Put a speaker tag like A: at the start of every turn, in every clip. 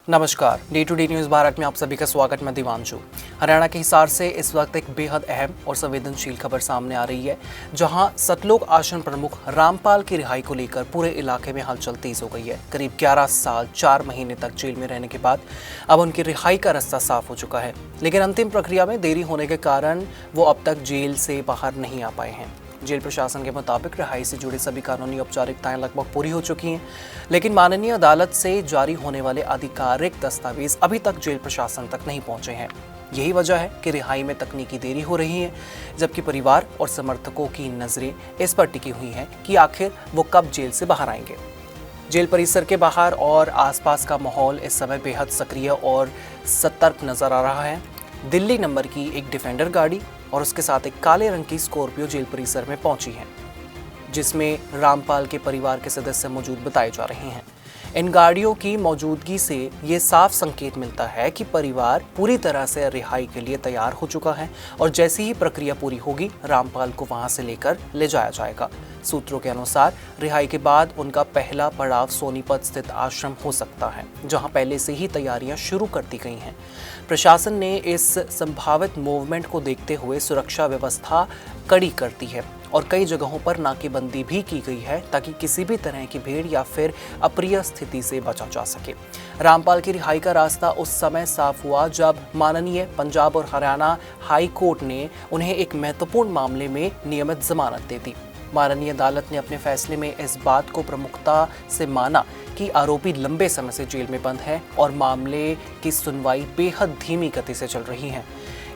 A: नमस्कार, Day to Day News Bharat में आप सभी का स्वागत। मैं दिवांशु। हरियाणा के हिसार से इस वक्त एक बेहद अहम और संवेदनशील खबर सामने आ रही है, जहां सतलोक आश्रम प्रमुख रामपाल की रिहाई को लेकर पूरे इलाके में हलचल तेज हो गई है। करीब 11 साल 4 महीने तक जेल में रहने के बाद अब उनकी रिहाई का रास्ता साफ हो चुका है, लेकिन अंतिम प्रक्रिया में देरी होने के कारण वो अब तक जेल से बाहर नहीं आ पाए हैं। जेल प्रशासन के मुताबिक रिहाई से जुड़ी सभी कानूनी औपचारिकताएं लगभग पूरी हो चुकी हैं, लेकिन माननीय अदालत से जारी होने वाले आधिकारिक दस्तावेज अभी तक जेल प्रशासन तक नहीं पहुंचे हैं। यही वजह है कि रिहाई में तकनीकी देरी हो रही है, जबकि परिवार और समर्थकों की नजरें इस पर टिकी हुई हैं कि आखिर वो कब जेल से बाहर आएंगे। जेल परिसर के बाहर और आसपास का माहौल इस समय बेहद सक्रिय और सतर्क नजर आ रहा है। दिल्ली नंबर की एक डिफेंडर गाड़ी और उसके साथ एक काले रंग की स्कॉर्पियो जेल परिसर में पहुंची है, जिसमें रामपाल के परिवार के सदस्य मौजूद बताए जा रहे हैं। इन गाड़ियों की मौजूदगी से ये साफ संकेत मिलता है कि परिवार पूरी तरह से रिहाई के लिए तैयार हो चुका है और जैसी ही प्रक्रिया पूरी होगी, रामपाल को वहां से लेकर ले जाया जाएगा। सूत्रों के अनुसार रिहाई के बाद उनका पहला पड़ाव सोनीपत स्थित आश्रम हो सकता है, जहां पहले से ही तैयारियां शुरू कर दी गई हैं। प्रशासन ने इस संभावित मूवमेंट को देखते हुए सुरक्षा व्यवस्था कड़ी कर दी है और कई जगहों पर नाकेबंदी भी की गई है, ताकि किसी भी तरह की भीड़ या फिर अप्रिय स्थिति से बचा जा सके। रामपाल की रिहाई का रास्ता उस समय साफ हुआ जब माननीय पंजाब और हरियाणा हाई कोर्ट ने उन्हें एक महत्वपूर्ण मामले में नियमित जमानत दे दी। माननीय अदालत ने अपने फैसले में इस बात को प्रमुखता से माना कि आरोपी लंबे समय से जेल में बंद है और मामले की सुनवाई बेहद धीमी गति से चल रही है।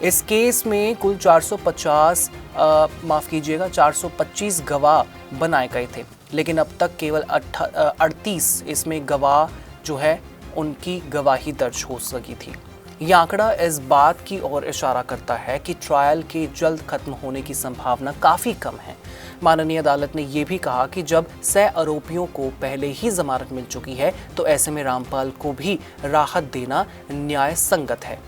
A: इस केस में कुल 425 गवाह बनाए गए थे, लेकिन अब तक केवल 38 इसमें गवाह जो है उनकी गवाही दर्ज हो सकी थी। यह आंकड़ा इस बात की ओर इशारा करता है कि ट्रायल के जल्द खत्म होने की संभावना काफ़ी कम है। माननीय अदालत ने यह भी कहा कि जब 6 आरोपियों को पहले ही जमानत मिल चुकी है, तो ऐसे में रामपाल को भी राहत देना न्याय संगत है।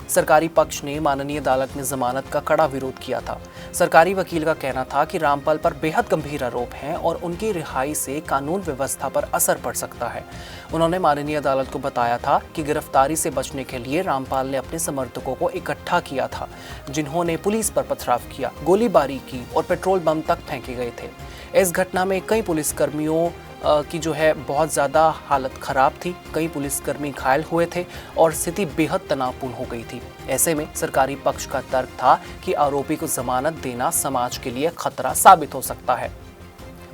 A: सरकारी पक्ष ने माननीय अदालत में जमानत का कड़ा विरोध किया था। सरकारी वकील का कहना था कि रामपाल पर बेहद गंभीर आरोप हैं और उनकी रिहाई से कानून व्यवस्था पर असर पड़ सकता है। उन्होंने माननीय अदालत को बताया था कि गिरफ्तारी से बचने के लिए रामपाल ने अपने समर्थकों को इकट्ठा किया था, जिन्होंने पुलिस पर पथराव किया, गोलीबारी की और पेट्रोल बम तक फेंके गए थे। इस घटना में कई पुलिसकर्मियों की जो है बहुत ज़्यादा हालत ख़राब थी, कई पुलिसकर्मी घायल हुए थे और स्थिति बेहद तनावपूर्ण हो गई थी। ऐसे में सरकारी पक्ष का तर्क था कि आरोपी को जमानत देना समाज के लिए खतरा साबित हो सकता है।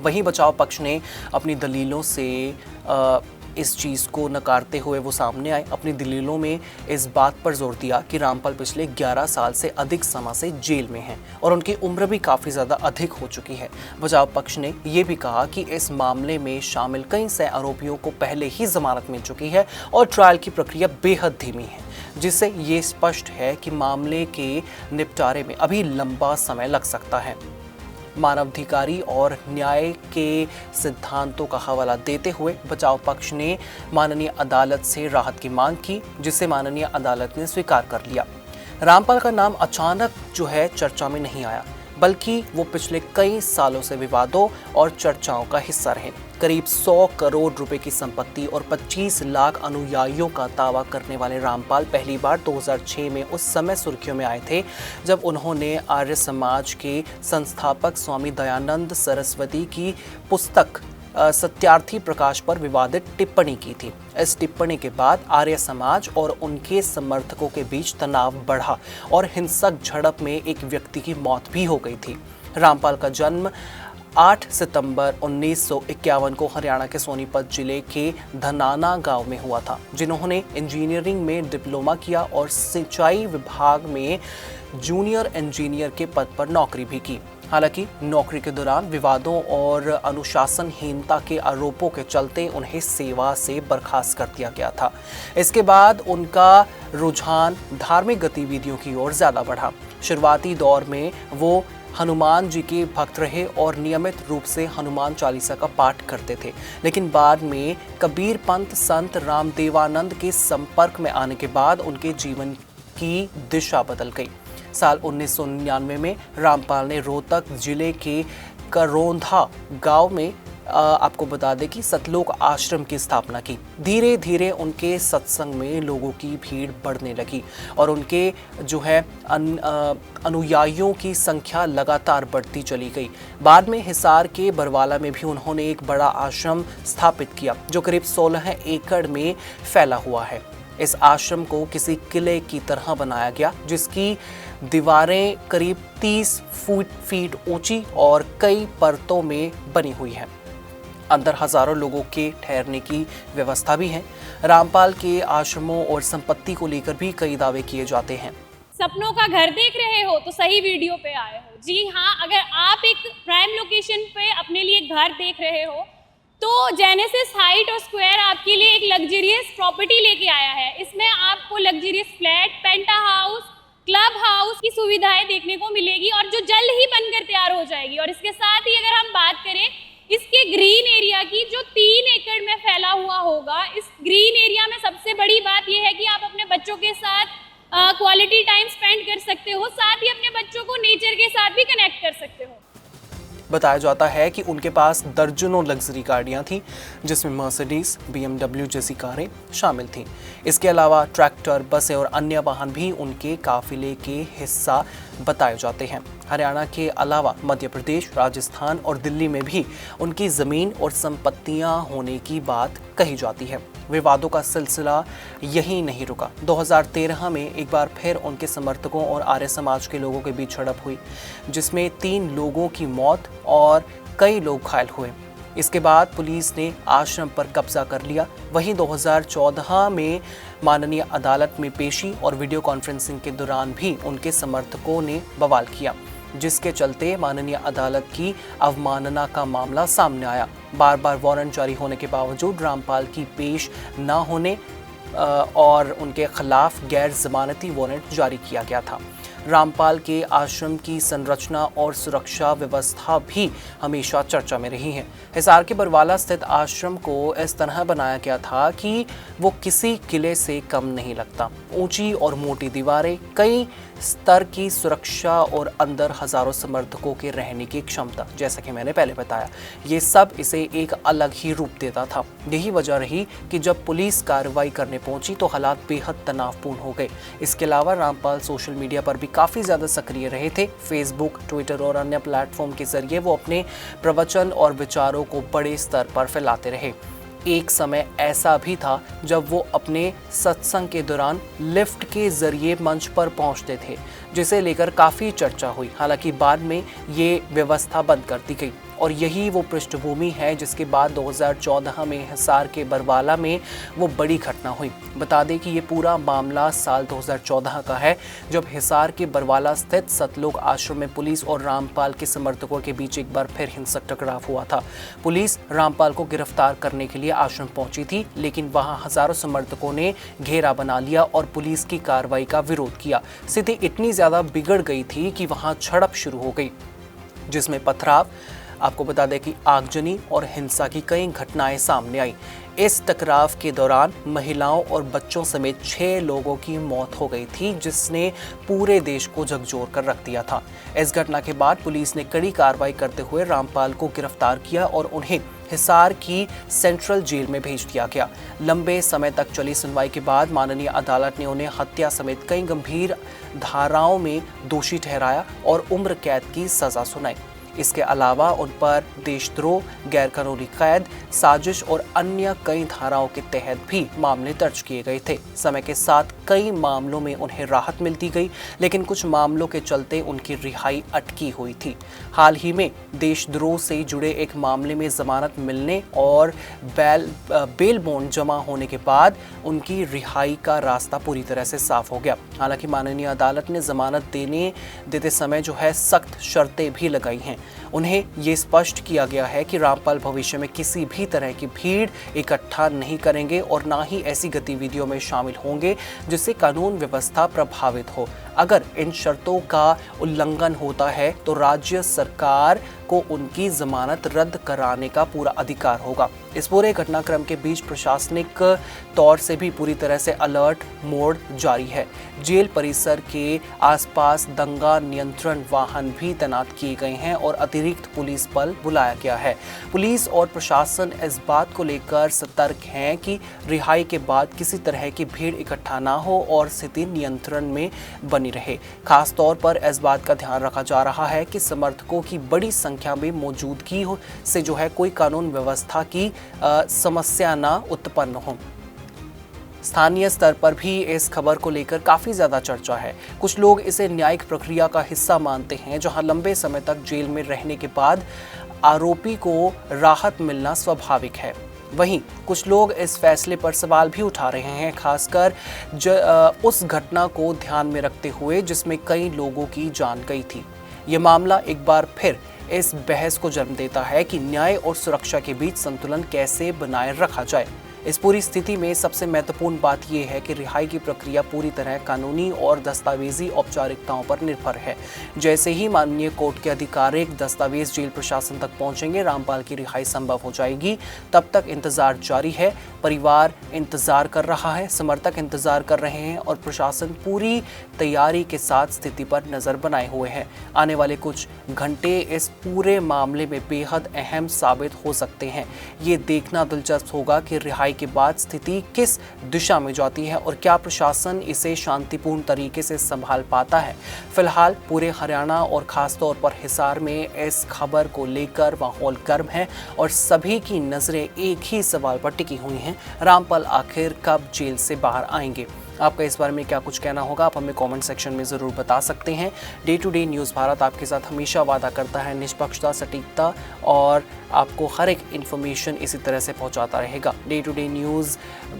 A: वहीं बचाव पक्ष ने अपनी दलीलों से इस चीज़ को नकारते हुए वो सामने आए। अपनी दलीलों में इस बात पर जोर दिया कि रामपाल पिछले 11 साल से अधिक समय से जेल में हैं और उनकी उम्र भी काफ़ी ज़्यादा अधिक हो चुकी है। बचाव पक्ष ने ये भी कहा कि इस मामले में शामिल कई से आरोपियों को पहले ही जमानत मिल चुकी है और ट्रायल की प्रक्रिया बेहद धीमी है, जिससे ये स्पष्ट है कि मामले के निपटारे में अभी लंबा समय लग सकता है। मानवाधिकारी और न्याय के सिद्धांतों का हवाला देते हुए बचाव पक्ष ने माननीय अदालत से राहत की मांग की, जिसे माननीय अदालत ने स्वीकार कर लिया। रामपाल का नाम अचानक जो है चर्चा में नहीं आया, बल्कि वो पिछले कई सालों से विवादों और चर्चाओं का हिस्सा रहे। करीब 100 करोड़ रुपए की संपत्ति और 25 लाख अनुयायियों का दावा करने वाले रामपाल पहली बार 2006 में उस समय सुर्खियों में आए थे, जब उन्होंने आर्य समाज के संस्थापक स्वामी दयानंद सरस्वती की पुस्तक सत्यार्थी प्रकाश पर विवादित टिप्पणी की थी। इस टिप्पणी के बाद आर्य समाज और उनके समर्थकों के बीच तनाव बढ़ा और हिंसक झड़प में एक व्यक्ति की मौत भी हो गई थी। रामपाल का जन्म 8 सितंबर 1951 को हरियाणा के सोनीपत जिले के धनाना गांव में हुआ था, जिन्होंने इंजीनियरिंग में डिप्लोमा किया और सिंचाई विभाग में जूनियर इंजीनियर के पद पर नौकरी भी की। हालांकि नौकरी के दौरान विवादों और अनुशासनहीनता के आरोपों के चलते उन्हें सेवा से बर्खास्त कर दिया गया था। इसके बाद उनका रुझान धार्मिक गतिविधियों की ओर ज्यादा बढ़ा। शुरुआती दौर में वो हनुमान जी के भक्त रहे और नियमित रूप से हनुमान चालीसा का पाठ करते थे, लेकिन बाद में कबीर पंथ संत रामदेवानंद के संपर्क में आने के बाद उनके जीवन की दिशा बदल गई। साल 1999 में रामपाल ने रोहतक जिले के करोंधा गांव में आपको बता दें कि सतलोक आश्रम की स्थापना की। धीरे धीरे उनके सत्संग में लोगों की भीड़ बढ़ने लगी और उनके जो है अनुयायियों की संख्या लगातार बढ़ती चली गई। बाद में हिसार के बरवाला में भी उन्होंने एक बड़ा आश्रम स्थापित किया जो करीब 16 एकड़ में फैला हुआ है। इस आश्रम को किसी किले की तरह बनाया गया जिसकी दीवारें करीब 30 फीट ऊंची और कई परतों में बनी हुई है। अंदर हजारों लोगों के ठहरने की व्यवस्था भी है। रामपाल के आश्रमों और संपत्ति को लेकर भी कई दावे किए जाते हैं।
B: सपनों का घर देख रहे हो तो सही वीडियो पे आए हो। जी हाँ, अगर आप एक प्राइम लोकेशन पे अपने लिए घर देख रहे हो तो जेनेसिस हाइट और स्क्वायर आपके लिए एक लग्जरियस प्रॉपर्टी लेके आया है। इसमें आपको लग्जरियस फ्लैट, पेंटा हाउस, क्लब हाउस की सुविधाएं देखने को मिलेगी और जो जल्द ही बनकर तैयार हो जाएगी। और इसके साथ ही अगर हम बात करें इसके ग्रीन एरिया की, जो 3 एकड़ में फैला हुआ होगा, इस ग्रीन एरिया में सबसे बड़ी बात यह है कि आप अपने बच्चों के साथ क्वालिटी टाइम स्पेंड कर सकते हो, साथ ही अपने बच्चों को नेचर के साथ भी कनेक्ट कर सकते हो।
A: बताया जाता है कि उनके पास दर्जनों लग्जरी गाड़ियां थीं जिसमें मर्सिडीज, BMW जैसी कारें शामिल थीं। इसके अलावा ट्रैक्टर, बसें और अन्य वाहन भी उनके काफिले के हिस्सा बताए जाते हैं। हरियाणा के अलावा मध्य प्रदेश, राजस्थान और दिल्ली में भी उनकी ज़मीन और संपत्तियां होने की बात कही जाती है। विवादों का सिलसिला यही नहीं रुका। 2013 में एक बार फिर उनके समर्थकों और आर्य समाज के लोगों के बीच झड़प हुई जिसमें 3 लोगों की मौत और कई लोग घायल हुए। इसके बाद पुलिस ने आश्रम पर कब्जा कर लिया। वहीं 2014 में माननीय अदालत में पेशी और वीडियो कॉन्फ्रेंसिंग के दौरान भी उनके समर्थकों ने बवाल किया जिसके चलते माननीय अदालत की अवमानना का मामला सामने आया। बार बार वारंट जारी होने के बावजूद रामपाल की पेश न होने और उनके खिलाफ गैर जमानती वारंट जारी किया गया था। रामपाल के आश्रम की संरचना और सुरक्षा व्यवस्था भी हमेशा चर्चा में रही है। हिसार के बरवाला स्थित आश्रम को इस तरह बनाया गया था कि वो किसी किले से कम नहीं लगता। ऊंची और मोटी दीवारें, कई स्तर की सुरक्षा और अंदर हजारों समर्थकों के रहने की क्षमता, जैसा कि मैंने पहले बताया, ये सब इसे एक अलग ही रूप देता था। यही वजह रही कि जब पुलिस कार्रवाई करने पहुंची तो हालात बेहद तनावपूर्ण हो गए। इसके अलावा रामपाल सोशल मीडिया पर भी काफ़ी ज़्यादा सक्रिय रहे थे। फेसबुक, ट्विटर और अन्य प्लेटफॉर्म के जरिए वो अपने प्रवचन और विचारों को बड़े स्तर पर फैलाते रहे। एक समय ऐसा भी था जब वो अपने सत्संग के दौरान लिफ्ट के जरिए मंच पर पहुंचते थे जिसे लेकर काफ़ी चर्चा हुई। हालांकि बाद में ये व्यवस्था बंद कर दी गई और यही वो पृष्ठभूमि है जिसके बाद 2014 में हिसार के बरवाला में वो बड़ी घटना हुई। बता दें कि ये पूरा मामला साल 2014 का है जब हिसार के बरवाला स्थित सतलोक आश्रम में पुलिस और रामपाल के समर्थकों के बीच एक बार फिर हिंसक टकराव हुआ था। पुलिस रामपाल को गिरफ्तार करने के लिए आश्रम पहुंची थी लेकिन वहां हजारों समर्थकों ने घेरा बना लिया और पुलिस की कार्रवाई का विरोध किया। स्थिति इतनी ज्यादा बिगड़ गई थी कि वहां झड़प शुरू हो गई जिसमें पथराव, आपको बता दें कि आगजनी और हिंसा की कई घटनाएं सामने आई। इस टकराव के दौरान महिलाओं और बच्चों समेत 6 लोगों की मौत हो गई थी जिसने पूरे देश को झकझोर कर रख दिया था। इस घटना के बाद पुलिस ने कड़ी कार्रवाई करते हुए रामपाल को गिरफ्तार किया और उन्हें हिसार की सेंट्रल जेल में भेज दिया गया। लंबे समय तक चली सुनवाई के बाद माननीय अदालत ने उन्हें हत्या समेत कई गंभीर धाराओं में दोषी ठहराया और उम्र कैद की सजा सुनाई। इसके अलावा उन पर देशद्रोह, गैरकानूनी कैद, साजिश और अन्य कई धाराओं के तहत भी मामले दर्ज किए गए थे। समय के साथ कई मामलों में उन्हें राहत मिलती गई लेकिन कुछ मामलों के चलते उनकी रिहाई अटकी हुई थी। हाल ही में देशद्रोह से जुड़े एक मामले में जमानत मिलने और बेल बॉन्ड जमा होने के बाद उनकी रिहाई का रास्ता पूरी तरह से साफ हो गया। हालांकि माननीय अदालत ने जमानत देते समय जो है सख्त शर्तें भी लगाई हैं। उन्हें ये स्पष्ट किया गया है कि रामपाल भविष्य में किसी भी तरह की भीड़ इकट्ठा नहीं करेंगे और ना ही ऐसी गतिविधियों में शामिल होंगे जिससे कानून व्यवस्था प्रभावित हो। अगर इन शर्तों का उल्लंघन होता है तो राज्य सरकार को उनकी जमानत रद्द कराने का पूरा अधिकार होगा। इस पूरे घटनाक्रम के बीच प्रशासनिक तौर से भी पूरी तरह से अलर्ट मोड जारी है। जेल परिसर के आसपास दंगा नियंत्रण वाहन भी तैनात किए गए हैं और अतिरिक्त पुलिस बल बुलाया गया है। पुलिस और प्रशासन इस बात को लेकर सतर्क हैं कि रिहाई के बाद किसी तरह की भीड़ इकट्ठा ना हो और स्थिति नियंत्रण में बनी रहे। खास तौर पर इस बात का ध्यान रखा जा रहा है कि समर्थकों की बड़ी संख्या में मौजूदगी से जो है कोई कानून व्यवस्था की समस्या ना उत्पन्न हो। स्थानीय स्तर पर भी इस खबर को लेकर काफी ज्यादा चर्चा है। कुछ लोग इसे न्यायिक प्रक्रिया का हिस्सा मानते हैं, जहां लंबे समय तक जेल में रहने के बाद आरोपी को राहत मिलना स्वाभाविक है। वहीं कुछ लोग इस फैसले पर सवाल भी उठा रहे हैं, खासकर उस घटना को ध्यान में रखते हुए जिसमें कई लोगों की जान गई थी। ये मामला एक बार फिर इस बहस को जन्म देता है कि न्याय और सुरक्षा के बीच संतुलन कैसे बनाए रखा जाए। इस पूरी स्थिति में सबसे महत्वपूर्ण बात यह है कि रिहाई की प्रक्रिया पूरी तरह कानूनी और दस्तावेजी औपचारिकताओं पर निर्भर है। जैसे ही माननीय कोर्ट के आधिकारिक दस्तावेज जेल प्रशासन तक पहुंचेंगे, रामपाल की रिहाई संभव हो जाएगी। तब तक इंतजार जारी है। परिवार इंतजार कर रहा है, समर्थक इंतजार कर रहे हैं और प्रशासन पूरी तैयारी के साथ स्थिति पर नजर बनाए हुए है। आने वाले कुछ घंटे इस पूरे मामले में बेहद अहम साबित हो सकते हैं। ये देखना दिलचस्प होगा कि रिहाई के बाद स्थिति किस दिशा में जाती है और क्या प्रशासन इसे शांतिपूर्ण तरीके से संभाल पाता है। फिलहाल पूरे हरियाणा और खास तौर पर हिसार में इस खबर को लेकर माहौल गर्म है और सभी की नजरें एक ही सवाल पर टिकी हुई हैं, रामपाल आखिर कब जेल से बाहर आएंगे। आपका इस बारे में क्या कुछ कहना होगा, आप हमें कमेंट सेक्शन में ज़रूर बता सकते हैं। Day to Day News Bharat आपके साथ हमेशा वादा करता है निष्पक्षता, सटीकता और आपको हर एक इन्फॉर्मेशन इसी तरह से पहुंचाता रहेगा। Day to Day News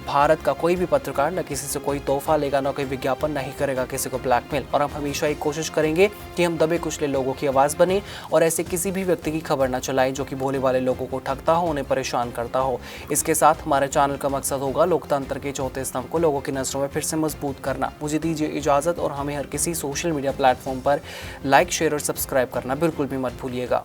A: Bharat का कोई भी पत्रकार न किसी से कोई तोहफा लेगा, न कोई विज्ञापन, नहीं करेगा किसी को ब्लैकमेल। और हम हमेशा एक कोशिश करेंगे कि हम दबे कुचले लोगों की आवाज़ बने और ऐसे किसी भी व्यक्ति की खबर न चलाएं जो कि भोले वाले लोगों को ठगता हो, उन्हें परेशान करता हो। इसके साथ हमारे चैनल का मकसद होगा लोकतंत्र के चौथे स्तंभ को लोगों की नजरों में फिर से मजबूत करना। मुझे दीजिए इजाज़त और हमें हर किसी सोशल मीडिया प्लेटफॉर्म पर लाइक, शेयर और सब्सक्राइब करना बिल्कुल भी मत भूलिएगा।